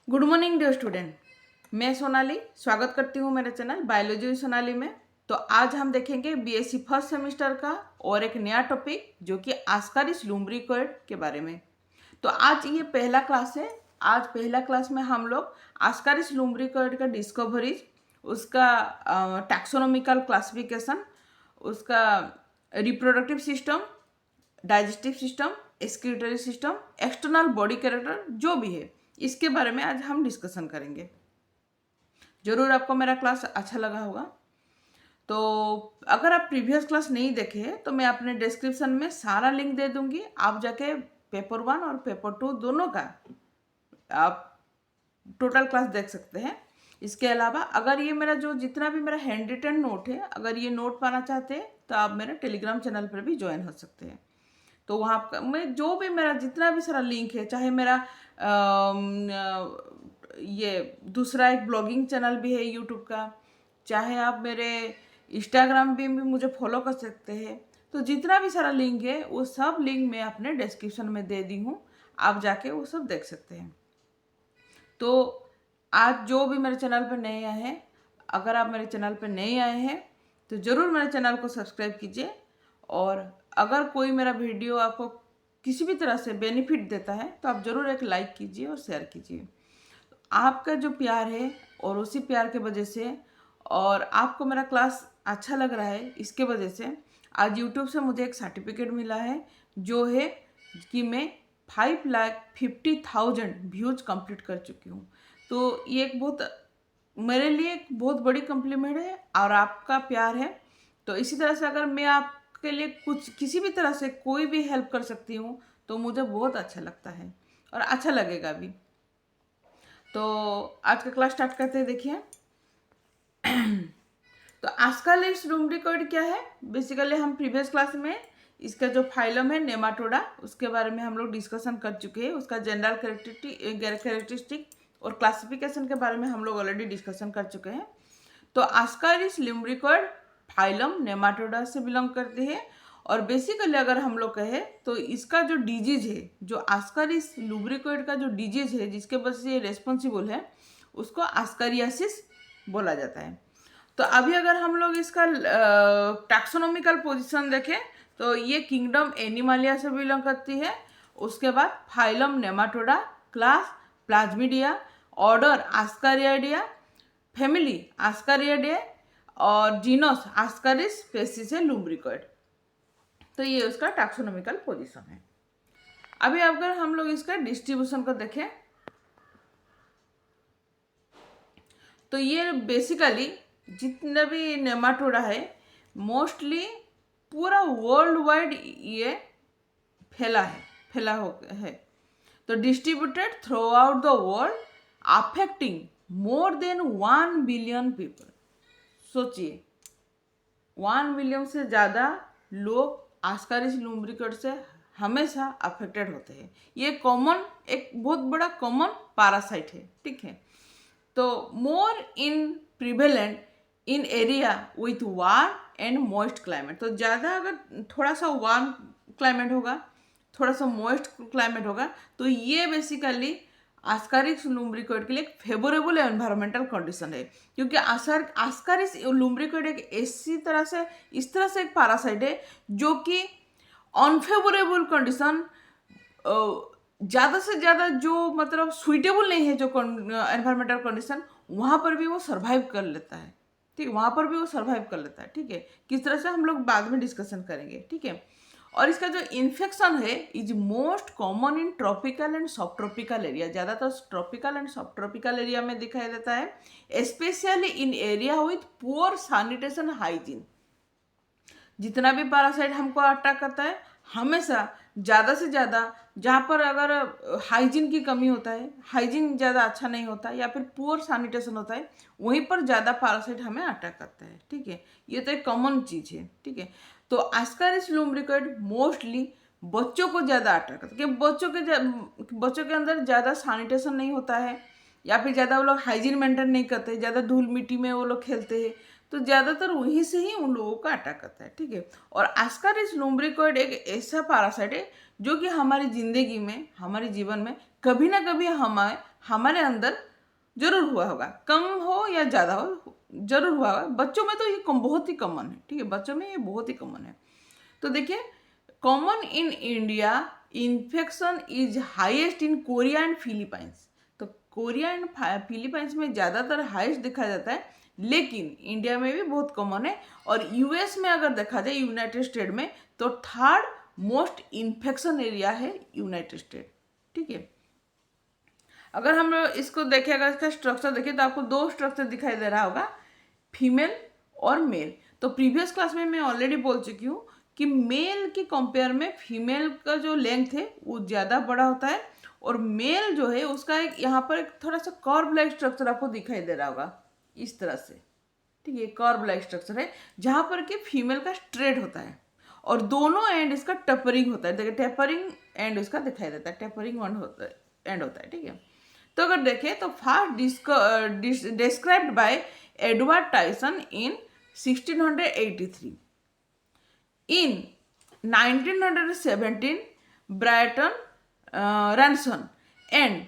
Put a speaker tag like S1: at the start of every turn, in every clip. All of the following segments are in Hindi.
S1: Good morning dear student. मैं सोनाली स्वागत करती हूँ मेरे चैनल बायोलॉजी सोनाली में। तो आज हम देखेंगे बीएससी फर्स्ट सेमेस्टर का और एक नया टॉपिक जो कि आस्कारिस लुम्ब्रिकोइड के बारे में। तो आज ये पहला क्लास है। आज पहला क्लास में हम लोग आस्कारिस लुम्ब्रिकोइड का डिस्कवरीज, उसका टैक्सोनॉमिकल क्लासिफिकेशन, उसका reproductive system, digestive system, excretory system, external body character जो भी है इसके बारे में आज हम डिस्कशन करेंगे। जरूर आपको मेरा क्लास अच्छा लगा होगा। तो अगर आप प्रीवियस क्लास नहीं देखे तो मैं अपने डिस्क्रिप्शन में सारा लिंक दे दूंगी, आप जाके पेपर 1 और पेपर 2 दोनों का आप टोटल क्लास देख सकते हैं। इसके अलावा अगर ये मेरा जो जितना भी मेरा हैंड रिटन नोट है, अगर ये नोट पाना चाहते हैं तो आप मेरे टेलीग्राम चैनल पर भी ज्वाइन हो सकते हैं। तो वहाँ मैं जो भी मेरा जितना भी सारा लिंक है, चाहे मेरा ये दूसरा एक ब्लॉगिंग चैनल भी है यूट्यूब का, चाहे आप मेरे इंस्टाग्राम पे भी मुझे फॉलो कर सकते हैं। तो जितना भी सारा लिंक है वो सब लिंक मैं अपने डिस्क्रिप्शन में दे दी हूँ, आप जाके वो सब देख सकते हैं। तो आज जो भी मेरे चैनल पर नए आए हैं, अगर आप मेरे चैनल पर नए आए हैं तो ज़रूर मेरे चैनल को सब्सक्राइब कीजिए। और अगर कोई मेरा वीडियो आपको किसी भी तरह से बेनिफिट देता है तो आप ज़रूर एक लाइक कीजिए और शेयर कीजिए। आपका जो प्यार है और उसी प्यार के वजह से और आपको मेरा क्लास अच्छा लग रहा है, इसके वजह से आज यूट्यूब से मुझे एक सर्टिफिकेट मिला है जो है कि मैं 5,50,000 व्यूज कंप्लीट कर चुकी हूँ। तो ये एक बहुत मेरे लिए एक बहुत बड़ी कम्प्लीमेंट है और आपका प्यार है। तो इसी तरह से अगर मैं आपके लिए कुछ किसी भी तरह से कोई भी हेल्प कर सकती हूँ तो मुझे बहुत अच्छा लगता है और अच्छा लगेगा भी। तो आज का क्लास स्टार्ट करते हैं। देखिए, तो आस्कारिस लुम्ब्रिकोइड क्या है? बेसिकली हम प्रीवियस क्लास में इसका जो फाइलम है नेमाटोडा, उसके बारे में हम लोग डिस्कशन कर चुके हैं। उसका जनरल कैरेक्टरिस्टिक और क्लासिफिकेशन के बारे में हम लोग ऑलरेडी डिस्कशन कर चुके हैं। तो आस्कारिस लुम्ब्रिकोइड फाइलम नेमाटोडा से बिलोंग करती है। और बेसिकली अगर हम लोग कहें तो इसका जो डिजीज है, जो आस्कारिस लुम्ब्रिकोइड का जो डिजीज है जिसके वजह से ये रेस्पॉन्सिबल है, उसको आस्कारियासिस बोला जाता है। तो अभी अगर हम लोग इसका टैक्सोनॉमिकल पोजीशन देखें तो ये किंगडम एनिमालिया से बिलोंग करती है। उसके बाद phylum Nematoda, class Phasmidia, order Ascaridida, family Ascarididae और जीनस आस्कारिस स्पेसीज है लुम्ब्रिकोइड। तो ये उसका टैक्सोनॉमिकल पोजीशन है। अभी अगर हम लोग इसका डिस्ट्रीब्यूशन को देखें तो ये बेसिकली जितने भी नेमाटोडा है मोस्टली पूरा वर्ल्ड वाइड ये फैला हो है। तो distributed through out the world affecting more than 1 billion people. सोचिए, 1 बिलियन से ज़्यादा लोग आस्कारिस लुम्ब्रिकोइड से हमेशा अफेक्टेड होते हैं। ये कॉमन, एक बहुत बड़ा कॉमन पैरासाइट है, ठीक है। तो more in prevalent in area with warm and moist climate. तो ज़्यादा अगर थोड़ा सा वार्म क्लाइमेट होगा, थोड़ा सा मॉइस्ट क्लाइमेट होगा, तो ये बेसिकली आस्कारिस लुम्ब्रिकोइड के लिए एक फेवरेबल एनवायरमेंटल कंडीशन है। क्योंकि आस्कारिस लुम्ब्रिकोइड एक ऐसी तरह से इस तरह से एक पैरासाइट है जो कि अनफेवरेबल कंडीशन, ज़्यादा से ज़्यादा जो मतलब सुइटेबल नहीं है जो एनवायरमेंटल कंडीशन, वहाँ पर भी वो सर्वाइव कर लेता है। ठीक है, वहाँ पर भी वो सर्वाइव कर लेता है। ठीक है, किस तरह से हम लोग बाद में डिस्कशन करेंगे। ठीक है, और इसका जो इन्फेक्शन है is most common in tropical and सब ट्रॉपिकल एरिया। ज़्यादातर ट्रॉपिकल एंड सब ट्रॉपिकल एरिया में दिखाई देता है, specially in area with poor sanitation hygiene. जितना भी पैरासाइट हमको अटैक करता है, हमेशा ज़्यादा से ज़्यादा जहाँ पर अगर हाइजीन की कमी होता है, हाइजीन ज़्यादा अच्छा नहीं होता है या फिर पुअर सैनिटेशन होता है, वहीं पर ज़्यादा पैरासाइट हमें अटैक करता है। ठीक है, ये तो एक कॉमन चीज़ है। ठीक है, तो आस्कारिस लुम्ब्रिकोइड मोस्टली बच्चों को ज़्यादा अटैक करता है, कि बच्चों के अंदर ज़्यादा सैनिटेशन नहीं होता है या फिर ज़्यादा वो लोग हाइजीन मेंटेन नहीं करते, ज़्यादा धूल मिट्टी में वो लोग खेलते हैं, तो ज़्यादातर वहीं से ही उन लोगों का अटैक करता है। ठीक है, और आस्कारिस लुम्ब्रिकोइड एक ऐसा पैरासाइट है जो कि हमारी ज़िंदगी में, हमारे जीवन में कभी ना कभी हमें हमारे अंदर जरूर हुआ होगा, कम हो या ज़्यादा हो जरूर हुआ होगा। बच्चों में तो ये बहुत ही कॉमन है, ठीक है, बच्चों में ये बहुत ही कॉमन है। तो देखिए, common in India, infection is highest in Korea and Philippines. तो कोरिया एंड फिलीपाइंस में ज़्यादातर हाईएस्ट देखा जाता है, लेकिन इंडिया में भी बहुत कॉमन है। और यूएस में अगर देखा जाए, यूनाइटेड स्टेट में, तो थर्ड मोस्ट इन्फेक्शन एरिया है यूनाइटेड स्टेट, ठीक है। अगर हम इसको देखें, अगर इसका स्ट्रक्चर देखें, तो आपको दो स्ट्रक्चर दिखाई दे रहा होगा, फीमेल और मेल। तो प्रीवियस क्लास में मैं ऑलरेडी बोल चुकी हूँ कि मेल के कंपेयर में फीमेल का जो लेंथ है वो ज़्यादा बड़ा होता है, और मेल जो है उसका एक यहाँ पर एक थोड़ा सा कर्व लाइक स्ट्रक्चर आपको दिखाई दे रहा होगा इस तरह से, ठीक है। कर्व लाइक स्ट्रक्चर है जहाँ पर कि फीमेल का स्ट्रेट होता है और दोनों एंड इसका टैपरिंग होता है। देखिए, टैपरिंग एंड इसका दिखाई देता है, टैपरिंग एंड होता है, ठीक है। तो अगर देखें तो first described bye Edward Tyson in 1683। In 1917, Bryton Ranson and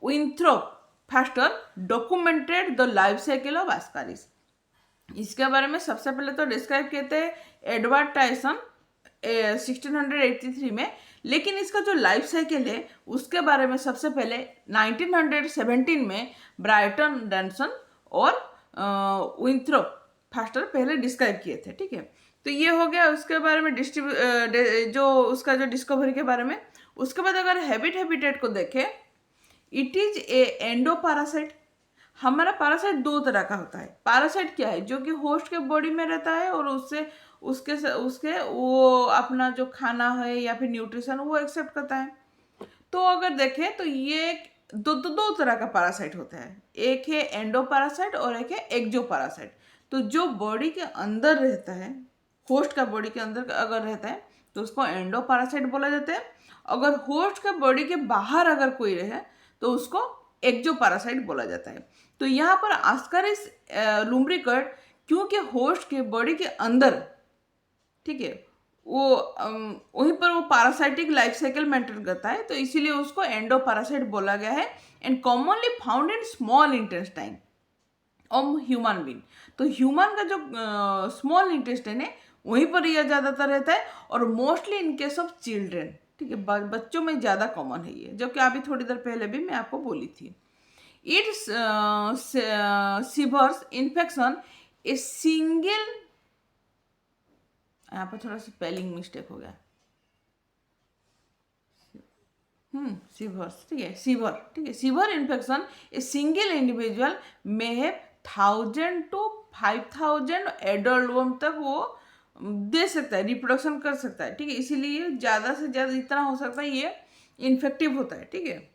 S1: Winthrop Foster documented the life cycle of Ascaris. इसके बारे में सबसे पहले तो डिस्क्राइब किए थे एडवर्ड टाइसन 1683 में, लेकिन इसका जो लाइफ साइकिल है उसके बारे में सबसे पहले 1917 में ब्राइटन रैनसन और विंथ्रोप फास्टर पहले डिस्क्राइब किए थे, ठीक है। तो ये हो गया उसके बारे में जो उसका जो डिस्कवरी के बारे में। उसके बाद अगर हैबिटेट को देखें, इट इज ए एंडोपैरासाइट। हमारा पैरासाइट दो तरह का होता है। पैरासाइट क्या है, जो कि होस्ट के बॉडी में रहता है और उसके वो अपना जो खाना है या फिर न्यूट्रिशन वो एक्सेप्ट करता है। तो अगर देखें तो ये दो तरह का पैरासाइट होता है, एक है एंडोपैरासाइट और एक है एक्सोपैरासाइट। तो जो बॉडी के अंदर रहता है, होस्ट का बॉडी के अंदर अगर रहता है तो उसको एंडोपैरासाइट बोला जाता है। अगर होस्ट का बॉडी के बाहर अगर कोई रहे तो उसको एक्सोपैरासाइट बोला जाता है। तो यहाँ पर आस्कारिस लुम्ब्रिकर्ड क्योंकि होस्ट के बॉडी के अंदर, ठीक है, वो वहीं पर वो पैरासाइटिक लाइफ साइकिल मेंटेन करता है, तो इसीलिए उसको एंडोपैरासाइट बोला गया है। And commonly found in small intestine of human being. तो ह्यूमन का जो स्मॉल इंटेस्टाइन है वहीं पर यह ज़्यादातर रहता है, और mostly in case of children, ठीक है, बच्चों में ज़्यादा कॉमन है ये, जो कि अभी थोड़ी देर पहले भी मैं आपको बोली थी। It's sewers infection a single, यहाँ पर थोड़ा सा स्पेलिंग मिस्टेक हो गया, सीवर्स, ठीक है, सीवर, ठीक है, sewer infection a single individual में है 1000 to 5000 एडल्ट वर्म तक वो दे सकता है, रिप्रोडक्शन कर सकता है, ठीक है। इसीलिए ज़्यादा से ज़्यादा इतना हो सकता है ये इन्फेक्टिव होता है, ठीक है।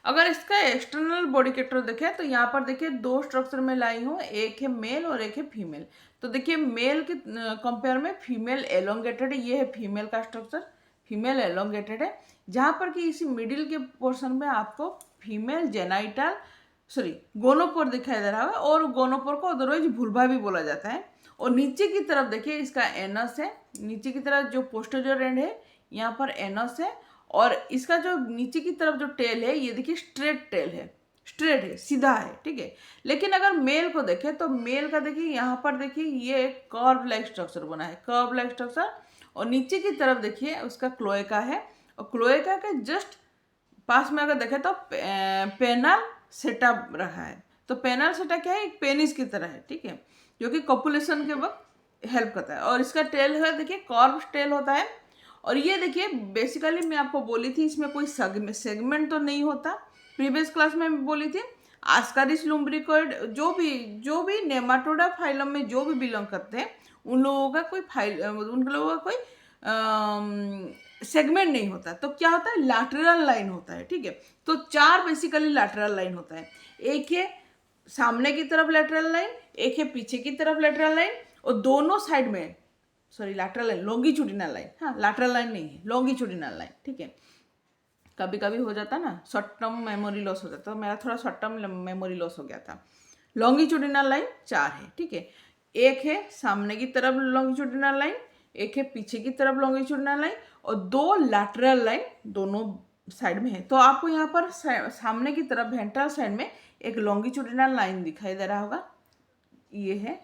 S1: अगर इसका एक्सटर्नल बॉडी कैरेक्टर देखें तो यहाँ पर देखिए दो स्ट्रक्चर में लाई हूँ, एक है मेल और एक है फीमेल। तो देखिए मेल के कंपेयर में फीमेल एलोंगेटेड है, ये है फीमेल का स्ट्रक्चर, फीमेल एलोंगेटेड है, जहाँ पर कि इसी मिडिल के पोर्शन में आपको फीमेल जेनाइटल गोनोपोर दिखाई दे रहा है, और गोनोपोर को अदरवाइज वुल्वा भी बोला जाता है। और नीचे की तरफ देखिए इसका एनस है, नीचे की तरफ जो पोस्टीरियर एंड है यहाँ पर एनस है, और इसका जो नीचे की तरफ जो टेल है ये देखिए स्ट्रेट टेल है, स्ट्रेट है, सीधा है, ठीक है। लेकिन अगर मेल को देखें तो मेल का देखिए यहाँ पर देखिए ये कर्व लाइक स्ट्रक्चर बना है, कर्व लाइक स्ट्रक्चर, और नीचे की तरफ देखिए उसका क्लोएका है, और क्लोएका के जस्ट पास में अगर देखें तो पेनल सेटा रखा है। तो पेनल सेटा क्या है, एक पेनिस की तरह है, ठीक है, जो कि कॉपुलेशन के वक्त हेल्प करता है। और इसका टेल है देखिए कर्व टेल होता है। और ये देखिए बेसिकली मैं आपको बोली थी इसमें कोई सेगमेंट तो नहीं होता, प्रीवियस क्लास में मैं बोली थी आस्कारिस लुम्ब्रिकॉइड जो भी नेमाटोडा फाइलम में जो भी बिलोंग करते हैं उन लोगों का कोई सेगमेंट नहीं होता। तो क्या होता है, लैटरल लाइन होता है, ठीक है। तो चार बेसिकली लैटरल लाइन होता है, एक है सामने की तरफ लैटरल लाइन, एक है पीछे की तरफ लैटरल लाइन, और दोनों साइड में लैटरल लाइन, लॉन्गिट्यूडिनल लाइन, हाँ लैटरल लाइन नहीं है, लॉन्गिट्यूडिनल लाइन, ठीक है। कभी कभी हो जाता ना शॉर्ट टर्म मेमोरी लॉस हो जाता, तो मेरा थोड़ा शॉर्ट टर्म मेमोरी लॉस हो गया था। लॉन्गिट्यूडिनल लाइन चार है, ठीक है, एक है सामने की तरफ लॉन्गिट्यूडिनल लाइन, एक है पीछे की तरफ लॉन्गिट्यूडिनल लाइन, और दो लैटरल लाइन दोनों साइड में है। तो आपको यहाँ पर सामने की तरफ वेंट्रल साइड में एक लॉन्गिट्यूडिनल लाइन दिखाई दे रहा होगा, ये है,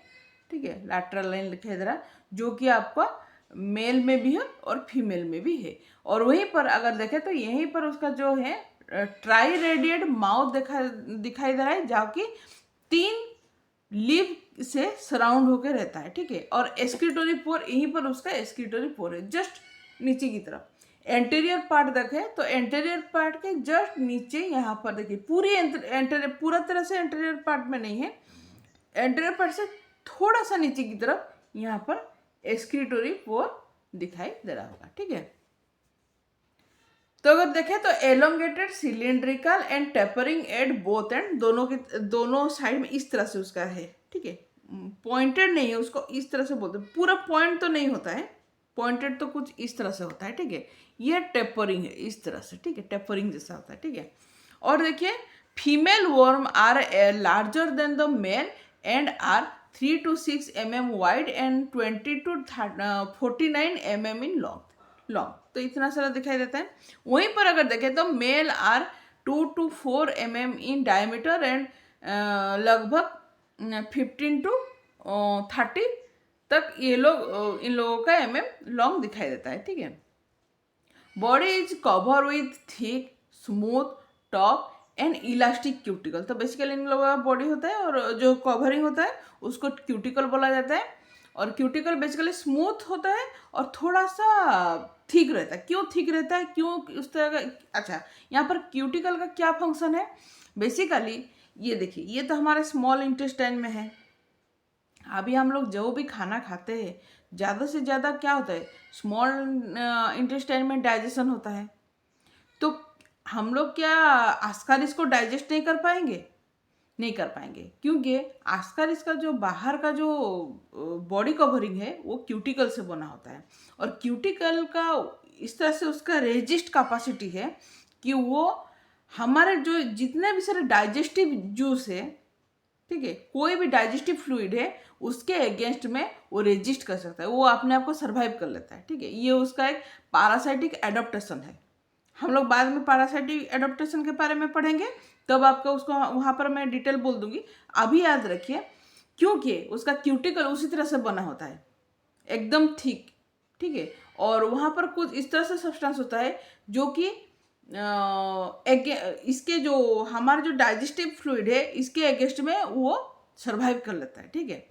S1: ठीक है, लैटरल लाइन दिखाई दे रहा है, जो कि आपका मेल में भी है और फीमेल में भी है। और वहीं पर अगर देखें तो यहीं पर उसका जो है ट्राई रेडिएट माउथ दिखाई दे रहा है, जो कि 3 लिव से सराउंड होकर रहता है, ठीक है। और एक्सक्रीटोरी पोर, यहीं पर उसका एक्सक्रीटोरी पोर है, जस्ट नीचे की तरफ। एंटीरियर पार्ट देखें तो एंटीरियर पार्ट के जस्ट नीचे यहाँ पर देखिए, पूरी एंटीरियर पूरा तरह से एंटीरियर पार्ट में नहीं है, एंटीरियर पार्ट से थोड़ा सा नीचे की तरफ यहाँ पर एक्सक्रीटोरी पोर दिखाई दे रहा होगा, ठीक है। तो अगर देखें तो elongated cylindrical and tapering at both and, दोनों साइड में इस तरह से उसका है, ठीक है। पॉइंटेड नहीं है, उसको इस तरह से बोलते हैं, पूरा पॉइंट तो नहीं होता है, पॉइंटेड तो कुछ इस तरह से होता है, ठीक है। ये टेपरिंग है इस तरह से, ठीक है, टेपरिंग जैसा होता है, ठीक है। और देखिए female worm are larger than the male and are 3 to 6 mm wide and 20 to 49 mm in long. तो इतना सारा दिखाई देता है। वहीं पर अगर देखें तो male are 2 to 4 mm in diameter and लगभग 15 to 30 तक ये लोग इन लोगों का लॉन्ग दिखाई देता है, ठीक है। Body is cover with thick smooth top and elastic cuticle. तो बेसिकली इन लोगों का बॉडी होता है और जो कवरिंग होता है उसको क्यूटिकल बोला जाता है। और क्यूटिकल बेसिकली स्मूथ होता है और थोड़ा सा थिक रहता है। क्यों थिक रहता है, क्यों उस तरह का, अच्छा यहाँ पर क्यूटिकल का क्या फंक्शन है बेसिकली, ये देखिए, ये तो हमारे स्मॉल इंटेस्टाइन में है। अभी हम लोग जो भी खाना खाते हैं ज़्यादा से ज़्यादा क्या होता है, स्मॉल इंटेस्टाइन में डाइजेशन होता है। तो हम लोग क्या आस्कारिस को डाइजेस्ट नहीं कर पाएंगे, नहीं कर पाएंगे, क्योंकि आस्कारिस का जो बाहर का जो बॉडी कवरिंग है वो क्यूटिकल से बना होता है। और क्यूटिकल का इस तरह से उसका रेजिस्ट कैपेसिटी है कि वो हमारे जो जितने भी सारे डाइजेस्टिव जूस है, ठीक है, कोई भी डाइजेस्टिव फ्लूइड है उसके अगेंस्ट में वो रेजिस्ट कर सकता है, वो अपने आप को सर्वाइव कर लेता है, ठीक है। ये उसका एक पैरासाइटिक एडाप्टेशन है। हम लोग बाद में पैरासाइटिक एडाप्टेशन के बारे में पढ़ेंगे, तब आपको उसको वहाँ पर मैं डिटेल बोल दूंगी। अभी याद रखिए, क्योंकि उसका क्यूटिकल उसी तरह से बना होता है, एकदम ठीक, ठीक है। और वहाँ पर कुछ इस तरह से सब्सटेंस होता है जो कि इसके जो हमारा जो डाइजेस्टिव फ्लूइड है इसके अगेंस्ट में वो सर्वाइव कर लेता है, ठीक है।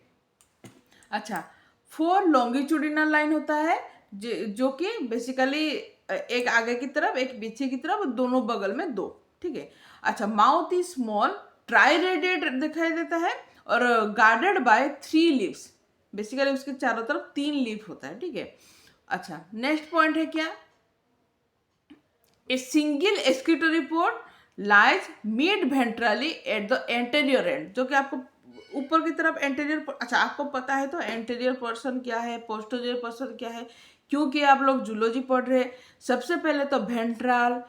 S1: अच्छा, 4 लॉन्गिट्यूडिनल लाइन होता है जो कि बेसिकली एक आगे की तरफ एक पीछे की तरफ, दोनों बगल में 2, ठीक है। अच्छा, mouth is small try radiate दिखाई देता है और गार्डेड बाय 3 लीव्स, बेसिकली उसके चारों तरफ 3 लीफ होता है, ठीक है। अच्छा, नेक्स्ट पॉइंट है क्या, a single एक्सक्रीटोरी port lies mid ventrally at the anterior and, जो कि आपको ऊपर की तरफ एंटेरियर, अच्छा आपको पता है तो एंटेरियर पर्सन क्या है, पोस्टीरियर पर्सन क्या है, क्योंकि आप लोग जूलॉजी पढ़ रहे हैं। सबसे पहले तो वेंट्रल,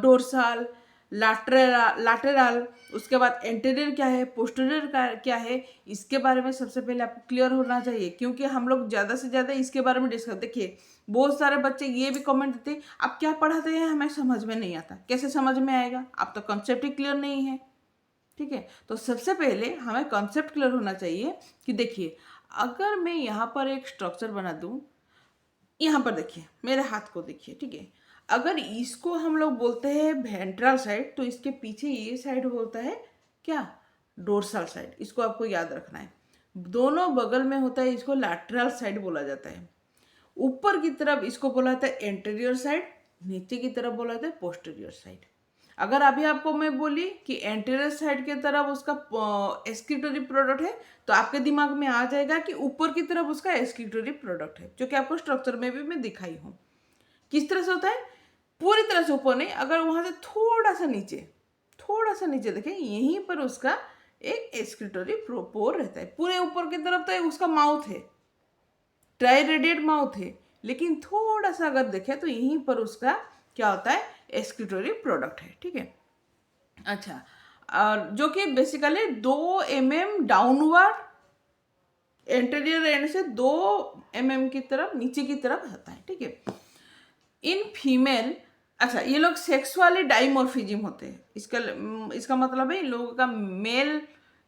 S1: डोर्सल, लैटरल, उसके बाद एंटेरियर क्या है, पोस्टीरियर क्या है, इसके बारे में सबसे पहले आपको क्लियर होना चाहिए, क्योंकि हम लोग ज़्यादा से ज़्यादा इसके बारे में डिस्कस, देखिए बहुत सारे बच्चे ये भी कमेंट देते हैं आप क्या पढ़ाते हैं हमें समझ में नहीं आता। कैसे समझ में आएगा, आप तो कॉन्सेप्ट ही क्लियर नहीं है, ठीक है। तो सबसे पहले हमें कॉन्सेप्ट क्लियर होना चाहिए कि देखिए, अगर मैं यहाँ पर एक स्ट्रक्चर बना दूँ, यहाँ पर देखिए मेरे हाथ को देखिए, ठीक है, अगर इसको हम लोग बोलते हैं वेंट्रल साइड, तो इसके पीछे ये साइड बोलता है क्या, डोर्सल साइड। इसको आपको याद रखना है। दोनों बगल में होता है, इसको लैटरल साइड बोला जाता है। ऊपर की तरफ इसको बोला जाता है एंटीरियर साइड, नीचे की तरफ बोला जाता है पोस्टीरियर साइड। अगर अभी आपको मैं बोली कि एंटीरियर साइड की तरफ उसका एक्सक्रीटोरी प्रोडक्ट है, तो आपके दिमाग में आ जाएगा कि ऊपर की तरफ उसका एक्सक्रीटोरी प्रोडक्ट है, जो कि आपको स्ट्रक्चर में भी मैं दिखाई हूँ। किस तरह से होता है, पूरी तरह से ऊपर नहीं, अगर वहाँ से थोड़ा सा नीचे देखें, यहीं पर उसका एक एक्सक्रीटोरी पोर रहता है। पूरे ऊपर की तरफ तो उसका माउथ है, ट्राई रेडिएट माउथ है, लेकिन थोड़ा सा अगर देखें तो यहीं पर उसका क्या होता है, एक्सक्रीटोरी प्रोडक्ट है, ठीक है। अच्छा, और जो कि basically 2 mm downward anterior and से 2 mm की तरफ नीचे की तरफ होता है, ठीक है। इन फीमेल अच्छा, ये लोग सेक्सुअली डाइमॉर्फिज्म होते हैं। इसका मतलब है इन लोगों का मेल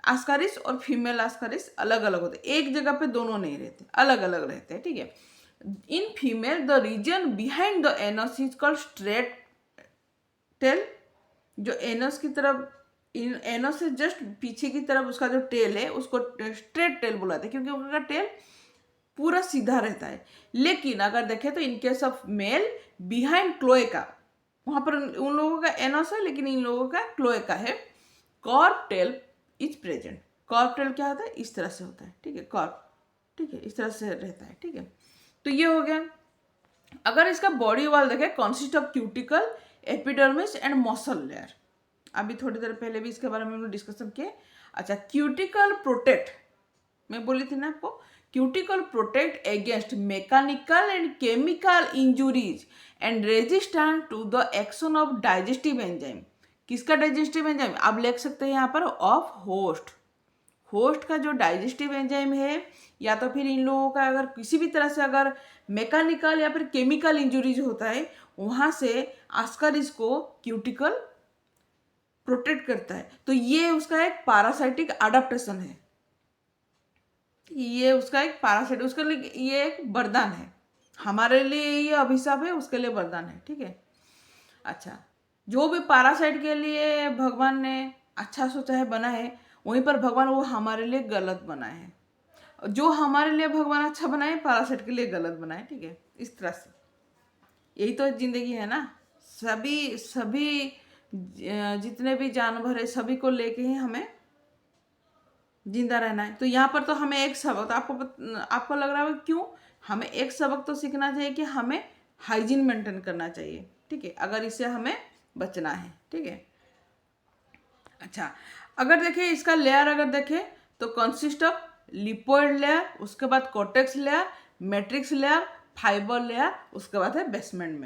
S1: आस्कारिस और फीमेल आस्कारिस अलग अलग होते हैं, एक जगह पे दोनों नहीं रहते, अलग अलग रहते हैं, ठीक है। In female the region behind the anus is called straight tail. जो एनस की तरफ, इन एनस से जस्ट पीछे की तरफ उसका जो टेल है उसको स्ट्रेट टेल बुलाते हैं, क्योंकि उनका टेल पूरा सीधा रहता है। लेकिन अगर देखें तो in case of male behind cloaca, वहां पर उन लोगों का एनस है लेकिन इन लोगों का क्लोएका है। Curved tail is present. Curved tail क्या होता है, इस तरह से होता है, ठीक है, कॉर्प, ठीक है, इस तरह से रहता है, ठीक है। तो ये हो गया। अगर इसका बॉडी वॉल देखें, consist of cuticle, epidermis and muscle layer. अभी थोड़ी देर पहले भी इसके बारे में हमने डिस्कशन किए। अच्छा, क्यूटिकल प्रोटेक्ट, मैं बोली थी ना आपको, cuticle protect against mechanical and chemical injuries and resistant to the action of digestive enzyme. किसका डाइजेस्टिव एंजाइम, आप लिख सकते हैं यहाँ पर ऑफ होस्ट। होस्ट का जो डाइजेस्टिव एंजाइम है, या तो फिर इन लोगों का अगर किसी भी तरह से अगर मैकेनिकल या फिर केमिकल इंजुरीज होता है, वहाँ से आस्कारिस को क्यूटिकल प्रोटेक्ट करता है। तो ये उसका एक पैरासाइटिक अडेप्टेशन है, ये उसका एक पैरासाइट, उसके लिए ये एक वरदान है। हमारे लिए ये अभिशाप है, उसके लिए वरदान है, ठीक है। अच्छा, जो भी पैरासाइट के लिए भगवान ने अच्छा सोचा है, बना है, वहीं पर भगवान वो हमारे लिए गलत बनाए हैं। जो हमारे लिए भगवान अच्छा बनाए, पैरासाइट के लिए गलत बनाए, ठीक है, इस तरह से। यही तो जिंदगी है ना। सभी सभी जितने भी जानवर है, सभी को लेके ही हमें जिंदा रहना है। तो यहाँ पर तो हमें एक सबक, आपको लग रहा है क्यों, हमें एक सबक तो सीखना चाहिए कि हमें हाइजीन मेंटेन करना चाहिए, ठीक है, अगर इससे हमें बचना है, ठीक है। अच्छा, अगर देखें इसका लेयर, अगर देखें तो कंसिस्ट ऑफ लिपोइड लेयर, उसके बाद cortex layer, matrix layer, fibre layer, उसके बाद है बेसमेंट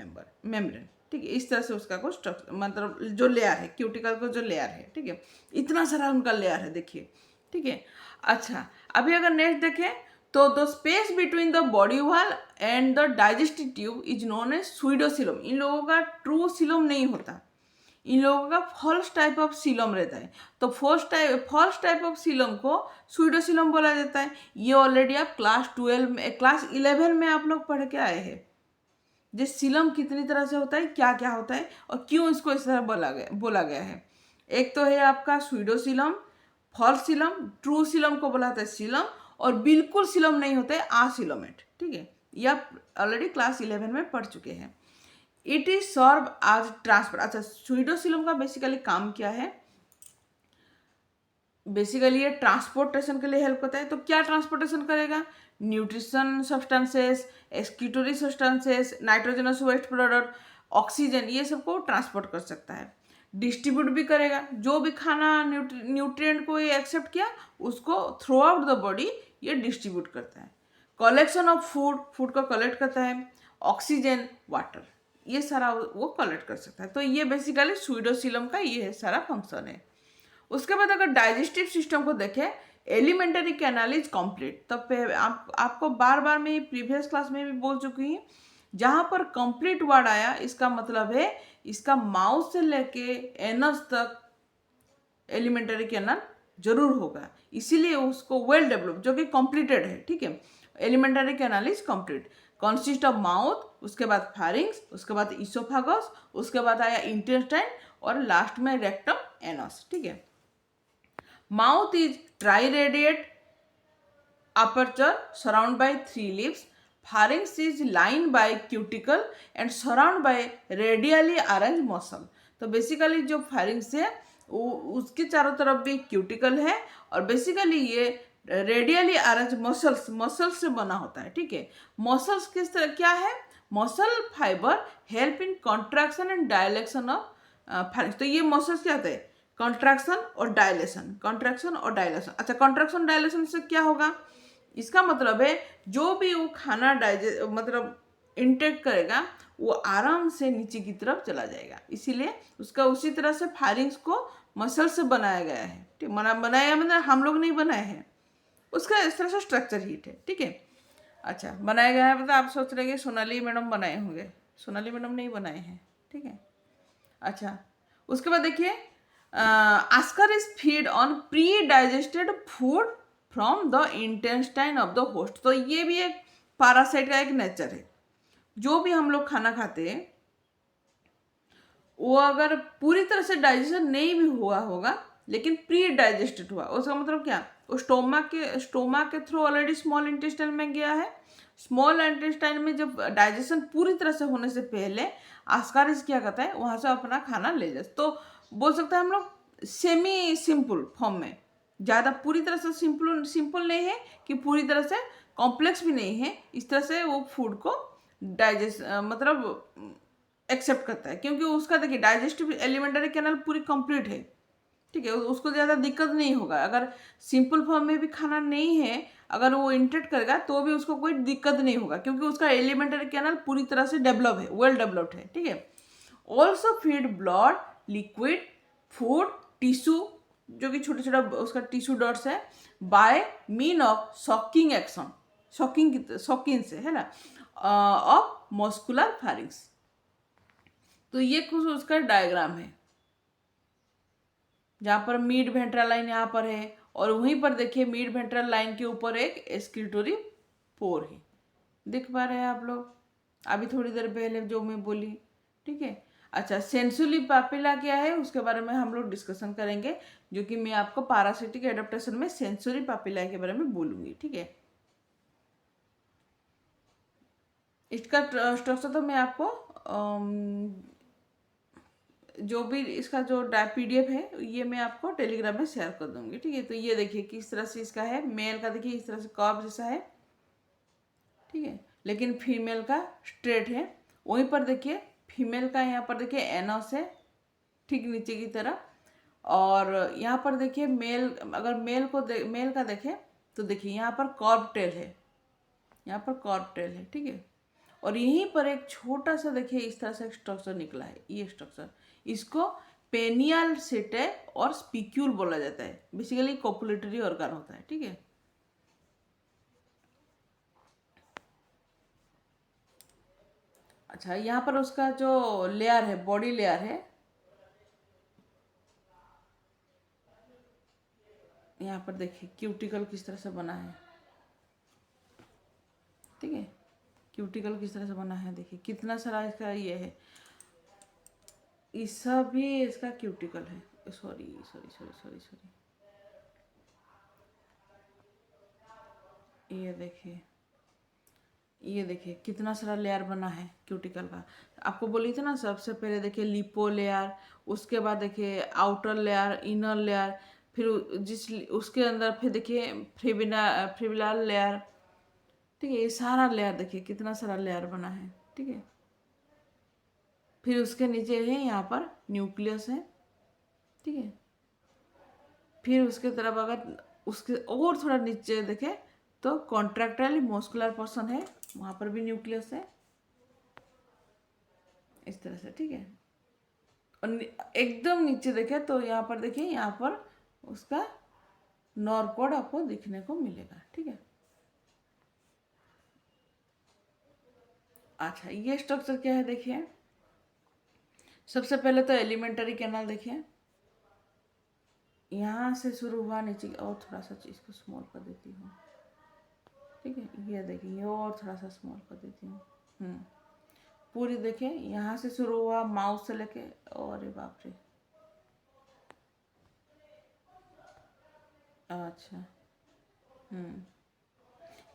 S1: मेम्ब्रेन, ठीक है। इस तरह से उसका कुछ मतलब जो लेयर है, क्यूटिकल का जो लेयर है, ठीक है, इतना सारा उनका लेयर है, देखिए, ठीक है। अच्छा, अभी अगर नेक्स्ट देखें तो the space between the body wall and the digestive tube is known as pseudocoelom. इन लोगों का ट्रू सिलम नहीं होता, इन लोगों का फॉल्स टाइप ऑफ सिलम रहता है। तो फॉल्स टाइप ऑफ सिलम को स्यूडोसिलम बोला जाता है। ये ऑलरेडी आप क्लास 11 में आप लोग पढ़ के आए हैं, जो सिलम कितनी तरह से होता है, क्या क्या होता है और क्यों इसको इस तरह बोला गया है। एक तो है आपका स्यूडोसिलम, फॉल्स सिलम, ट्रू सिलम को बोला जाता है सिलम, और बिल्कुल सिलम नहीं होता है आसिलोमेट, ठीक है। ये आप ऑलरेडी क्लास 11 में पढ़ चुके हैं। It is serve as transport. अच्छा, स्यूडोसिलम का बेसिकली काम क्या है, बेसिकली ये ट्रांसपोर्टेशन के लिए हेल्प करता है। तो क्या ट्रांसपोर्टेशन करेगा, nutrition substances, excretory substances, nitrogenous waste product, oxygen, ये सबको ट्रांसपोर्ट कर सकता है। डिस्ट्रीब्यूट भी करेगा, जो भी खाना न्यूट्रिएंट को ये एक्सेप्ट किया उसको थ्रू आउट द बॉडी ये डिस्ट्रीब्यूट करता है। कलेक्शन ऑफ फूड को कलेक्ट करता है। ऑक्सीजन, वाटर, ये सारा वो कलेक्ट कर सकता है। तो ये बेसिकली स्यूडोसिलम का ये सारा फंक्शन है। उसके बाद अगर डाइजेस्टिव सिस्टम को देखें, एलिमेंटरी कैनाल इज कंप्लीट। तब आपको बार बार मैं प्रीवियस क्लास में भी बोल चुकी हूँ, जहाँ पर कंप्लीट वर्ड आया इसका मतलब है इसका माउथ से लेके एनस तक एलिमेंटरी कैनाल जरूर होगा, इसीलिए उसको वेल डेवलप, जो कि कंप्लीटेड है, ठीक है। Elementary canal is complete, consist of mouth, उसके बाद फारिंग्स, उसके बाद इसोफागस, उसके बाद आया इंटेस्टाइन, और लास्ट में रेक्टम, एनस, ठीक है। Mouth is triradiate aperture surrounded by 3 leaves. Pharynx is lined by cuticle and surrounded by radially arranged muscle. तो बेसिकली जो फारिंग्स है उसके चारों तरफ भी क्यूटिकल है, और बेसिकली ये रेडियली अरेंज मसल्स से बना होता है, ठीक है। मसल्स किस तरह क्या है, muscle fibre help in contraction and dilation of pharynx. तो ये मसल्स क्या होते हैं, कॉन्ट्रैक्शन और डायलेशन, कॉन्ट्रैक्शन और डायलेशन। अच्छा, कॉन्ट्रैक्शन डायलेशन से क्या होगा, इसका मतलब है जो भी वो खाना मतलब इंटेक करेगा वो आराम से नीचे की तरफ चला जाएगा, इसीलिए उसका उसी तरह से फारिंग्स को मसल से बनाया गया है, ठीक, बनाया मतलब हम लोग नहीं बनाए हैं, उसका इस तरह से स्ट्रक्चर हीट है, ठीक है। अच्छा, बनाया गया है मतलब आप सोच रहे हैं सोनाली मैडम बनाए होंगे, सोनाली मैडम नहीं बनाए हैं, ठीक है। अच्छा, उसके बाद देखिए Ascaris is feed on predigested food from the intestine of the host. तो ये भी एक पैरासाइट का एक नेचर है। जो भी हम लोग खाना खाते हैं वो अगर पूरी तरह से डाइजेशन नहीं भी हुआ होगा लेकिन प्री डाइजेस्टेड हुआ, उसका मतलब क्या, वो स्टोमा के थ्रू ऑलरेडी स्मॉल इंटेस्टाइन में गया है। स्मॉल इंटेस्टाइन में जब डाइजेशन पूरी तरह से होने से पहले आस्कारिस क्या करता है, वहां से अपना खाना ले जाए। तो बोल सकते हैं हम लोग सेमी सिंपल फॉर्म में, ज़्यादा पूरी तरह से सिंपल नहीं है कि पूरी तरह से कॉम्प्लेक्स भी नहीं है, इस तरह से वो फूड को डाइजेस्ट मतलब एक्सेप्ट करता है, क्योंकि उसका देखिए डाइजेस्टिव एलिमेंटरी कैनल पूरी कंप्लीट है। ठीक है, उसको ज़्यादा दिक्कत नहीं होगा। अगर सिंपल फॉर्म में भी खाना नहीं है, अगर वो इंटेट करेगा तो भी उसको कोई दिक्कत नहीं होगा, क्योंकि उसका एलिमेंटरी कैनल पूरी तरह से डेवलप है, वेल डेवलप्ड है। ठीक है, also feed blood, liquid, food, tissue, जो कि छोटे छोटा उसका टिश्यू डॉट्स है, by mean of sucking action, sucking से, है ना, ऑफ मस्कुलर फारिंग्स। तो ये कुछ उसका डायग्राम है, जहाँ पर मिड वेंट्रल लाइन यहाँ पर है, और वहीं पर देखिए मिड वेंट्रल लाइन के ऊपर एक एक्सक्रीटोरी पोर है। देख पा रहे हैं आप लोग, अभी थोड़ी देर पहले जो मैं बोली। ठीक है। अच्छा, सेंसुली पापिला क्या है उसके बारे में हम लोग डिस्कशन करेंगे, जो कि मैं आपको पैरासिटिक एडेप्टेशन में सेंसुरी पापिला के बारे में बोलूंगी। ठीक है, इसका स्ट्रक्चर तो मैं आपको जो भी इसका जो PDF है ये मैं आपको टेलीग्राम में शेयर कर दूंगी। ठीक है, तो ये देखिए किस तरह से इसका है। मेल का देखिए इस तरह से कर्व जैसा है, ठीक है, लेकिन फीमेल का स्ट्रेट है। वहीं पर देखिए फीमेल का यहाँ पर देखिए एनस है ठीक नीचे की तरफ, और यहाँ पर देखिए मेल, अगर मेल का देखें तो देखिए यहाँ पर कर्व टेल है, यहाँ पर कर्व टेल है। ठीक है, और यहीं पर एक छोटा सा देखिए इस तरह से स्ट्रक्चर निकला है, ये स्ट्रक्चर, इसको पेनियल सेटे और स्पिक्यूल बोला जाता है। बेसिकली कोपुलेटरी ऑर्गन होता है। ठीक है, अच्छा, यहाँ पर उसका जो लेयर है, बॉडी लेयर है, यहाँ पर देखिए क्यूटिकल किस तरह से बना है। ठीक है, क्यूटिकल किस तरह से बना है, देखिए कितना सारा इसका ये है, इस सब भी इसका क्यूटिकल है। Sorry sorry sorry sorry sorry, ये देखिए कितना सारा लेयर बना है क्यूटिकल का। आपको बोली थी ना, सबसे पहले देखिए लिपो लेयर, उसके बाद देखिए आउटर लेयर, इनर लेयर, फिर उसके अंदर फिर देखिए फ्रिबिलर लेयर। ठीक है, ये सारा लेयर देखिए कितना सारा लेयर बना है। ठीक है, फिर उसके नीचे है यहाँ पर न्यूक्लियस है। ठीक है, फिर उसके तरफ अगर उसके और थोड़ा नीचे देखें तो कॉन्ट्रैक्टाइल मस्कुलर पर्सन है, वहाँ पर भी न्यूक्लियस है इस तरह से। ठीक है, और एकदम नीचे देखें तो यहाँ पर देखिए, यहाँ पर उसका नॉर्कोड आपको दिखने को मिलेगा। ठीक है, अच्छा, ये स्ट्रक्चर क्या है देखिए, सबसे पहले तो एलिमेंटरी कैनाल देखिए, यहाँ से शुरू हुआ नीचे, और थोड़ा सा चीज़ को स्मॉल कर देती हूँ। ठीक है, ये देखिए, ये और थोड़ा सा स्मॉल कर देती हूँ। पूरी देखिए यहाँ से शुरू हुआ माउस से लेके, और बाप रे, अच्छा,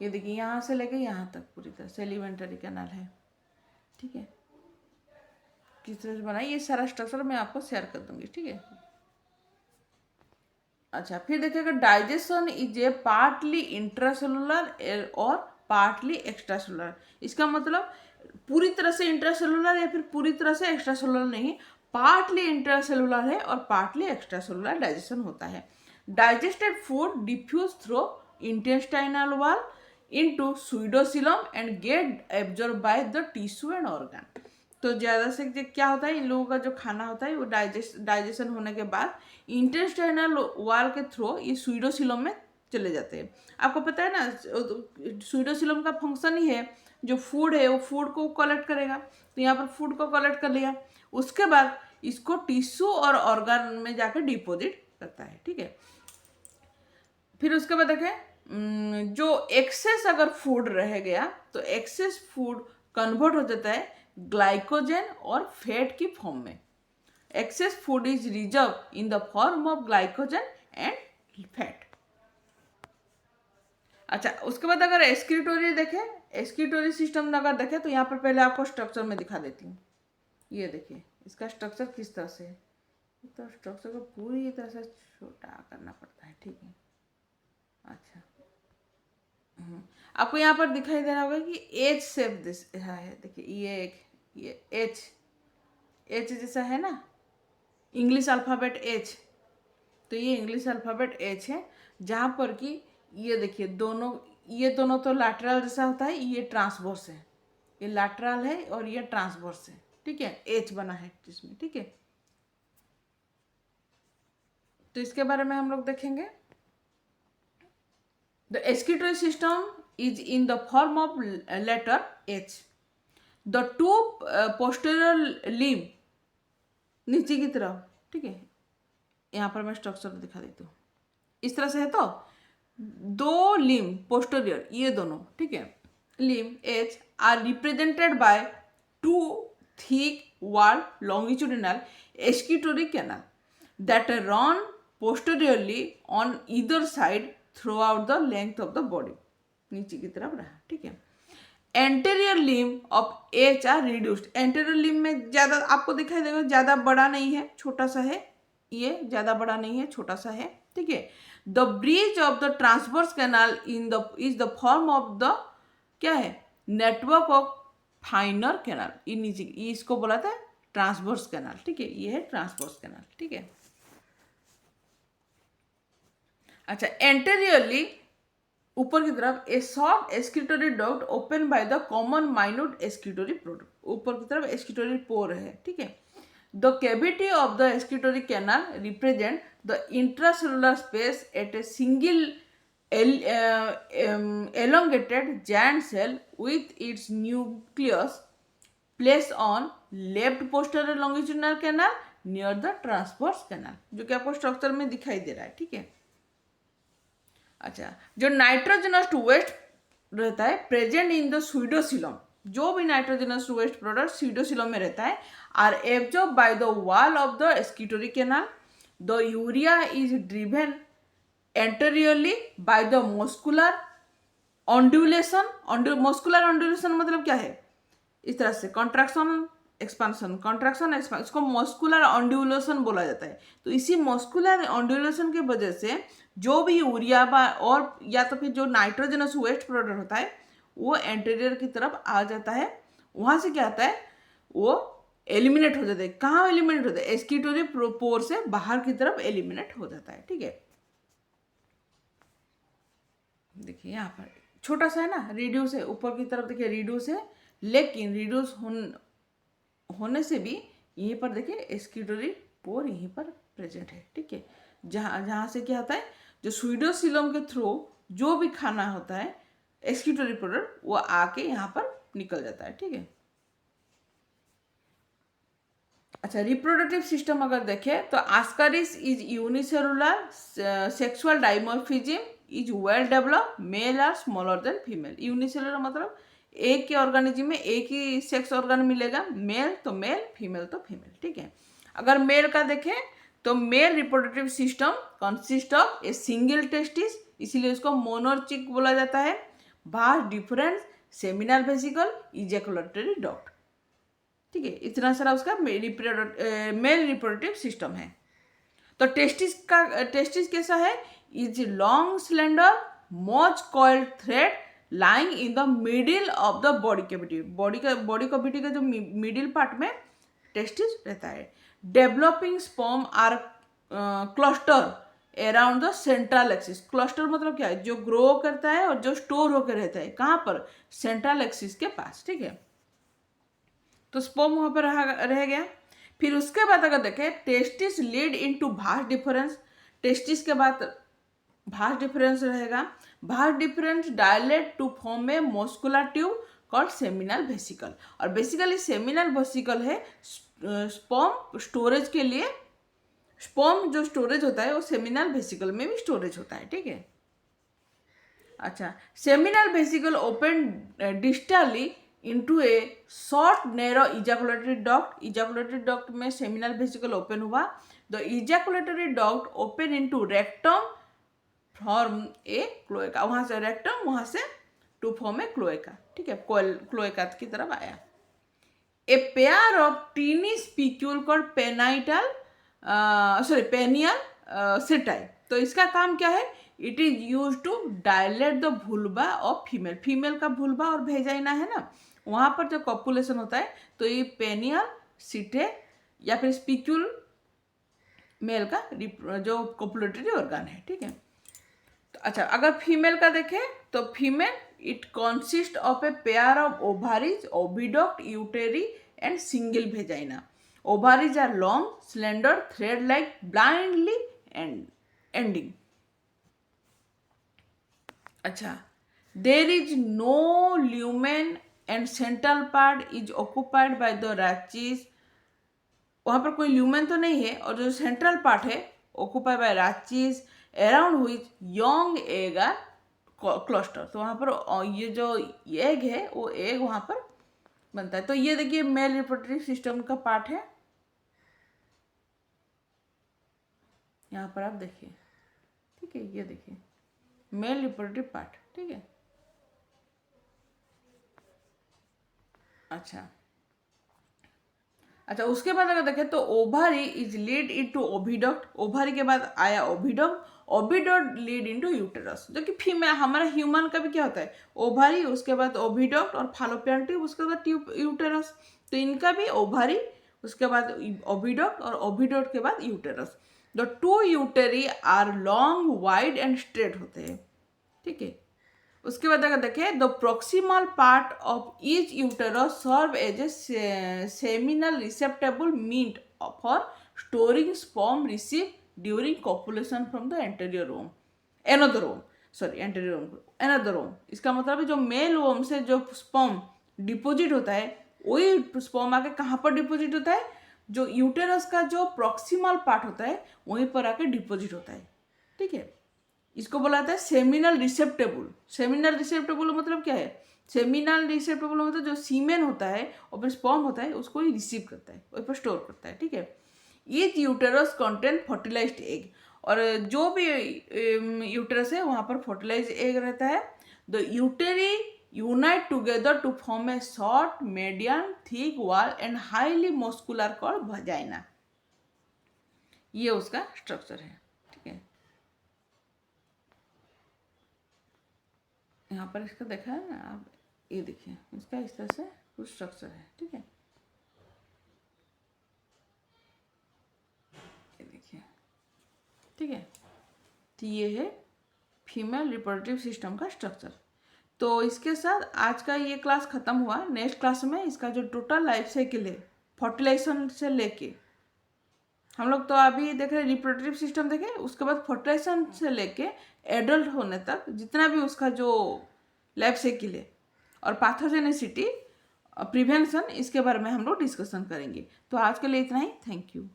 S1: ये देखिए यहाँ से लेके यहाँ तक पूरी तरह से एलिमेंटरी कैनाल है। ठीक है, किस तरह से बनाई, ये सारा स्ट्रक्चर मैं आपको शेयर कर दूंगी। ठीक है, अच्छा, फिर देखिएगा digestion is a partly intracellular और पार्टली एक्स्ट्रासेलुलर। इसका मतलब पूरी तरह से इंट्रासेलुलर या फिर पूरी तरह से एक्स्ट्रासेलुलर नहीं, पार्टली इंट्रासेलुलर है और पार्टली एक्स्ट्रासेलुलर डाइजेशन होता है। Digested food diffuse through intestinal wall into pseudocoelom and get absorb by the tissue and organ. तो ज़्यादा से क्या होता है, इन लोगों का जो खाना होता है वो डाइजेशन होने के बाद इंटेस्टाइनल वॉल के थ्रू ये स्यूडोसिलम में चले जाते हैं। आपको पता है ना, स्यूडोसिलम का फंक्शन ही है जो फूड है वो फूड को कलेक्ट करेगा, तो यहाँ पर फूड को कलेक्ट कर लिया, उसके बाद इसको टिश्यू और ऑर्गन में जाकर डिपॉजिट करता है, ठीक है। फिर उसके बाद देखें जो एक्सेस अगर फूड रह गया तो एक्सेस फूड कन्वर्ट हो जाता है ग्लाइकोजन और फैट की फॉर्म में। Excess food is reserve in the form of glycogen and fat. अच्छा, उसके बाद अगर एक्सक्रीटोरी देखें, एक्सक्रीटोरी सिस्टम अगर देखें तो यहाँ पर पहले आपको स्ट्रक्चर में दिखा देती हूँ। ये देखिए इसका स्ट्रक्चर किस तरह से है, तो स्ट्रक्चर को पूरी तरह से छोटा करना पड़ता है, ठीक है। अच्छा, आपको यहाँ पर दिखाई दे रहा होगा कि एच शेप दिस है, देखिए ये एच जैसा है ना, इंग्लिश अल्फ़ाबेट एच, तो ये इंग्लिश अल्फ़ाबेट एच है, जहाँ पर कि ये देखिए ये दोनों तो लैटरल जैसा होता है, ये ट्रांसवर्स है, ये लैटरल है और ये ट्रांसवर्स है, ठीक है, एच बना है जिसमें, ठीक है। तो इसके बारे में हम लोग देखेंगे। The excretory system is in the form of letter H. The two posterior limb नीचे की तरफ, ठीक है, यहाँ पर मैं स्ट्रक्चर दिखा देती हूँ, इस तरह से है, तो दो लिम्ब पोस्टेरियर ये दोनों, ठीक है, limb H R represented by two thick walled longitudinal excretory canal that run posteriorly on either side throughout the length of the body, नीचे की तरफ रहा, ठीक है। Anterior limb of H R reduced, anterior limb में ज़्यादा आपको दिखाई देगा, ज़्यादा बड़ा नहीं है, छोटा सा है, ये ज़्यादा बड़ा नहीं है, छोटा सा है, ठीक है। The bridge of the transverse canal is the form of the क्या है, नेटवर्क ऑफ फाइनर कैनाल, ये नीचे इसको बोला था ट्रांसवर्स कैनाल, ठीक है, ये है ट्रांसवर्स कैनाल, ठीक है। अच्छा, एंटेरियरली ऊपर की तरफ ए soft एक्सक्रीटोरी duct open by the common minute एक्सक्रीटोरी product, ऊपर की तरफ एक्सक्रीटोरी पोर है, ठीक है। The cavity of the excretory canal represent the intracellular space at a single elongated giant cell with its nucleus placed on left posterior longitudinal canal near the transverse canal, जो कि आपको स्ट्रक्चर में दिखाई दे रहा है, ठीक है। अच्छा, जो नाइट्रोजनस वेस्ट रहता है प्रेजेंट इन द स्यूडोसिलम, जो भी नाइट्रोजनस वेस्ट प्रोडक्ट स्यूडोसिलम में रहता है are absorb by the wall of the excretory canal. The urea is driven anteriorly by the muscular undulation, muscular undulation मतलब क्या है, इस तरह से कॉन्ट्रैक्शन एक्सपांशन, कॉन्ट्रैक्शन एक्सपांशन, इसको मस्कुलर ऑन्ड्यूलेशन बोला जाता है। तो इसी मस्कुलर ऑन्ड्यूलेशन की वजह से जो भी यूरिया और या तो फिर जो नाइट्रोजनस वेस्ट प्रोडक्ट होता है वो एंटेरियर की तरफ आ जाता है, वहाँ से क्या आता है, वो एलिमिनेट हो जाता है। कहाँ एलिमिनेट होता है, एक्सक्रीटोरी पोर से बाहर की तरफ एलिमिनेट हो जाता है, ठीक है। देखिए यहाँ पर छोटा सा है ना, रिड्यूस है, ऊपर की तरफ देखिए रिड्यूस है, लेकिन रिड्यूस होने से भी यहीं पर देखिए एक्सक्रीटोरी पोर यहीं पर प्रेजेंट है, ठीक है। जहाँ से क्या होता है, जो स्यूडोसिलम के थ्रू जो भी खाना होता है एक्सक्रीटोरी प्रोडक्ट वो आके यहाँ पर निकल जाता है, ठीक है। अच्छा, रिप्रोडक्टिव सिस्टम अगर देखें तो Ascaris is unicellular, sexual dimorphism is well develop, male are smaller than female. Unicellular मतलब एक के ऑर्गेनिज्म में एक ही सेक्स ऑर्गन मिलेगा, मेल तो मेल, फीमेल तो फीमेल, ठीक है। अगर मेल का देखें तो male reproductive system consist of a single testis, इसीलिए उसको मोनोर्चिक बोला जाता है, vas deferens seminal vesicle, ejaculatory duct, ठीक है। इतना सारा उसका मेल रिप्रोडक्टिव सिस्टम है। तो टेस्टिस कैसा है, is long slender much coiled thread lying in the middle of the body cavity, body cavity का जो मिडिल पार्ट में टेस्टिस रहता है। Developing sperm are cluster around the central axis, cluster मतलब क्या है, जो ग्रो करता है और जो स्टोर होकर रहता है, कहाँ पर, सेंट्रल एक्सिस के पास, ठीक है। तो स्पर्म वहाँ पर रह गया। फिर उसके बाद अगर देखें testis lead into vas deferens, testis के बाद भास्ट डिफरेंस रहेगा, vas deferens dilate to form a muscular tube called seminal vesicle. और बेसिकली सेमिनल वेसिकल है स्पर्म स्टोरेज के लिए। स्पर्म जो स्टोरेज होता है वो सेमिनल वेसिकल में भी स्टोरेज होता है, ठीक है। अच्छा, seminal vesicle open distally into ए short narrow ejaculatory duct. Ejaculatory duct में सेमिनल वेसिकल ओपन हुआ। The ejaculatory duct open into rectum form A cloaca. वहां से रेक्टम, वहां से टू फॉर्म ए क्लोएका, ठीक है, क्लोएका की तरफ आया। A pair of tiny spicule called penial penial setae. तो इसका काम क्या है? It is use to dilate the vulva of female. Female का वुल्वा और भेजाइना है ना, वहाँ पर जो कॉपुलेशन होता है तो ये पेनियल सिटे या फिर स्पिक्यूल मेल का जो कॉपुलेटरी ऑर्गन है, ठीक है। तो अच्छा, अगर फीमेल का देखें तो female it consist of a pair of ovaries, oviduct, uteri and single vagina. Ovaries are long, slender, thread-like, blindly ending. अच्छा, there is no lumen and central part is occupied by the rachis. वहाँ पर कोई ल्यूमेन तो नहीं है, और जो सेंट्रल पार्ट है occupied by rachis around which young egg are clustered. तो वहाँ पर ये जो एग है वो एग वहाँ पर बनता है। तो ये देखिए मेल रिप्रोडक्टिव सिस्टम का पार्ट है, यहाँ पर आप देखिए, ठीक है, ये देखिए मेल रिप्रोडक्टिव पार्ट, ठीक है। अच्छा, उसके बाद अगर देखें तो ovary is lead into oviduct. Ovary के बाद आया oviduct. Oviduct lead into uterus, जो कि फीमेल हमारा ह्यूमन का भी क्या होता है, ओवारी, उसके बाद ओविडक्ट और फैलोपियन ट्यूब, उसके बाद यूटेरस। तो इनका भी ओवारी, उसके बाद ओविडक्ट और ओविडक्ट के बाद uterus. The two uteri are long, wide and straight होते हैं, ठीक है। उसके बाद अगर देखें the proximal part of each uterus serve as a seminal receptacle meant for storing sperm receive during copulation from the anterior womb, another womb, anterior womb, another womb. इसका मतलब है जो मेल वोम से जो स्पर्म डिपोजिट होता है वही स्पर्म आके कहाँ पर डिपोजिट होता है, जो यूटेरस का जो प्रोक्सिमल पार्ट होता है वहीं पर आके डिपोजिट होता है, ठीक है। इसको बोला जाता है सेमिनल रिसेप्टेबल। सेमिनल रिसेप्टेबल मतलब क्या है? सेमिनल रिसेप्टेबल मतलब जो सीमेन होता है और फिर स्पर्म होता है उसको ही रिसीव करता है, वहीं पर स्टोर करता है, ठीक है। Each uterus contain fertilised egg, और जो भी यूटेरस है वहाँ पर फर्टिलाइज एग रहता है। The uteri unite together to form a short, medium, thick wall and highly muscular called vagina. ये उसका स्ट्रक्चर है, ठीक है। यहाँ पर इसका देखा है ना आप, ये देखिए इसका इस तरह से कुछ स्ट्रक्चर है, ठीक है, ये देखिए, ठीक है। तो ये है फीमेल रिप्रोडक्टिव सिस्टम का स्ट्रक्चर। तो इसके साथ आज का ये क्लास ख़त्म हुआ। नेक्स्ट क्लास में इसका जो टोटल लाइफ साइकिल है फर्टिलाइजेशन से लेके, हम लोग तो अभी देख रहे रिप्रोडक्टिव सिस्टम देखे, उसके बाद फर्टिलाइजेशन से लेके एडल्ट होने तक जितना भी उसका जो लाइफ साइकिल है और पैथोजेनिसिटी, प्रिवेंशन, इसके बारे में हम लोग डिस्कशन करेंगे। तो आज के लिए इतना ही। Thank you.